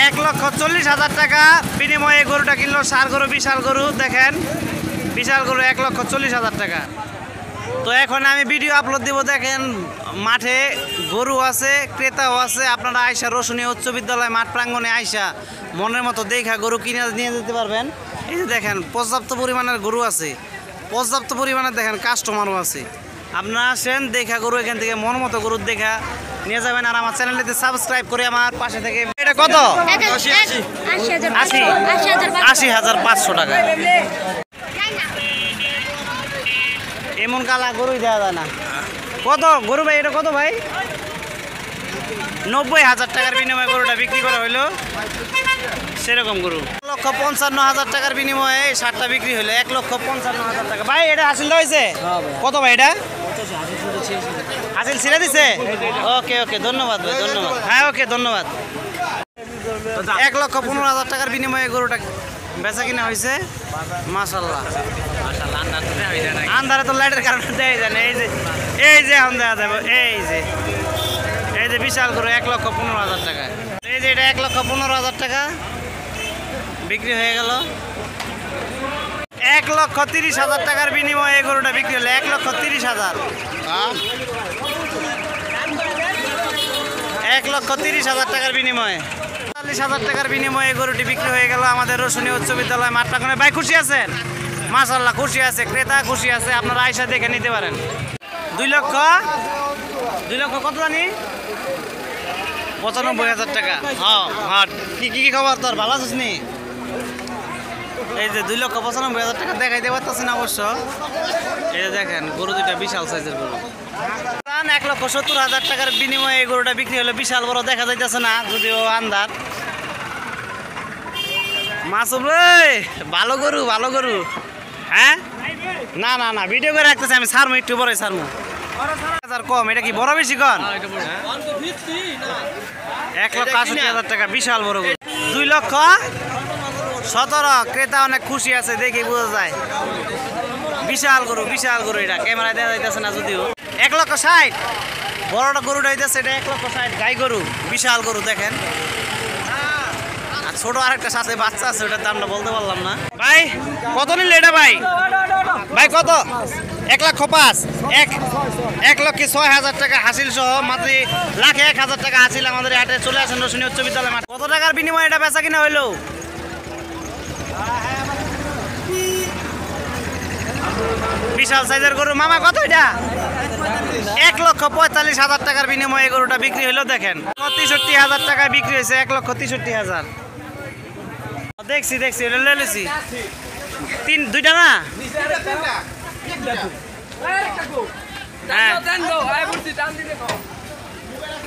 1,40,000 টাকা বিনিময়ে গরুটা কিনলো। ষাঁড় গরু, বিশাল গরু দেখেন, বিশাল গরু 1,40,000 টাকা। তো এখন আমি ভিডিও আপলোড দিব। দেখেন মাঠে গরু আছে, ক্রেতাও আছে। আপনারা আয়সা রসুনিয়া উচ্চ বিদ্যালয় মাঠ প্রাঙ্গণে আয়সা মনের মতো দেখা গরু কিনে নিয়ে যেতে পারবেন। এই যে দেখেন পর্যাপ্ত পরিমাণের গরু আছে, পর্যাপ্ত পরিমাণে দেখেন কাস্টমারও আছে। আপনারা আসেন দেখা গরু এখান থেকে মন মতো গরু দেখা নিয়ে যাবেন। আর আমার চ্যানেলটিতে সাবস্ক্রাইব করে আমার পাশে থেকে। এটা কত? 80,500 টাকা। এমন কালা গরুই দেওয়া যায় না। কত গরু ভাই? এটা কত ভাই? 90,000 টাকার বিনিময়ে গরুটা বিক্রি করা হইলো। সেরকম গরু 1,55,000 টাকার বিনিময়ে এই ষাঁড়টা বিক্রি হলো। 1,55,000 টাকা। ভাই এটা হাসিল হয়েছে কত ভাই? এটা হাসিল ছিঁড়ে দিছে? ওকে ওকে, ধন্যবাদ ভাই, ধন্যবাদ। হ্যাঁ ওকে, ধন্যবাদ। 1,15,000 টাকার বিনিময়ে গরুটা বেচা কিনা হয়েছে। মাশাআল্লাহ, আন্ধারে তো লাইটের কারণে দেয় জানে। এই যে এখন দেখা যাবে। এই যে বিশাল গরু 1,15,000 টাকা। এই যে এটা 1,15,000 টাকা বিক্রি হয়ে গেল। 1,30,000 টাকার বিনিময়ে এই গরুটা বিক্রি হলো। 1,30,000, 1,30,000 টাকার বিনিময়ে, 40,000 টাকার বিনিময়ে গরুটি বিক্রি হয়ে গেল আমাদের রসুনিয়া উচ্চ বিদ্যালয় মাঠ প্রাঙ্গণে। ভাই খুশি আছেন? মাশাআল্লাহ খুশি আছে, ক্রেতা খুশি আছে। আপনারা আয়সা দেখে নিতে পারেন। 2 লক্ষ কত জানি? 95,000 টাকা। হ্যাঁ, কি খবর তোর? ভালো আছিস নি? এই যে 2,95,000 টাকা দেখাইতে পারতেছেন অবশ্য। এই যে দেখেন গরু দুইটা বিশাল সাইজের গরু। 1,70,000 টাকার বিনিময়ে এই গরুটা বিক্রি হলো। বিশাল বড় দেখা যাইতেছে না, যদিও আন্ধার। মাসুম রে, ভালো গরু, ভালো গরু। হ্যাঁ না না না, ভিডিও করে রাখতেছি আমি। ছাড়মু একটু পরে, ছাড়মু। 1,000 কম, এটা কি বড় বেশি কন? 1,80,000 টাকা বিশাল বড় গরু। 2,17,000। ক্রেতা অনেক খুশি আছে, দেখে বোঝা যায়। বিশাল গরু, বিশাল গরু। এটা ক্যামেরায় দেখা যাইতেছে না যদিও। 1,60,000 বড়টা গরুটা হইতেছে। এটা 1,60,000 গাই গরু, বিশাল গরু দেখেন। আর ছোট আরেকটা সাথে বাচ্চা আছে, ওটার দামটা বলতে পারলাম না। ভাই কত নিলে এটা? ভাই ভাই কত? 1,05,000। 1,06,000 টাকা হাসিল সহ মাত্র 1,01,000 টাকা হাসিল। আমাদের হাটে চলে আসেন রসুনিয়া উচ্চ বিদ্যালয় মাঠ। কত টাকার বিনিময়ে এটা বেচা কিনা হইলো? বিশাল সাইজের গরু। মামা কত এটা? 1,45,000 টাকার বিনিময়ে গরুটা বিক্রি হইলো। দেখেন 63,000 টাকায় বিক্রি হয়েছে। 1,63,000। দেখছি এটা লেছি। দুইটা না?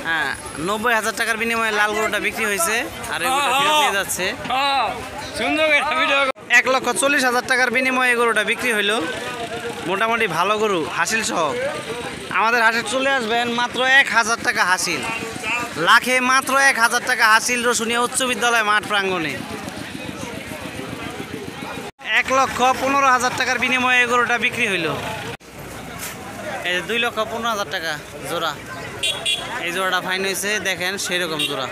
হ্যাঁ, 90,000 টাকার বিনিময়ে লাল গরুটা বিক্রি হয়েছে। আর নিয়ে যাচ্ছে। 1,40,000 টাকার বিনিময়ে গরুটা বিক্রি হইলো। মোটামুটি ভালো গরু হাসিল সহ। আমাদের হাটে চলে আসবেন, মাত্র 1,000 টাকা হাসিল। লাখে মাত্র 1,000 টাকা হাসিল রসুনিয়া উচ্চ বিদ্যালয় মাঠ প্রাঙ্গণে। 1,15,000 টাকার বিনিময়ে গরুটা বিক্রি হইলো। এই 2,15,000 টাকা জোড়া। এই জোড়াটা ফাইন হয়েছে, দেখেন সেরকম জোড়া।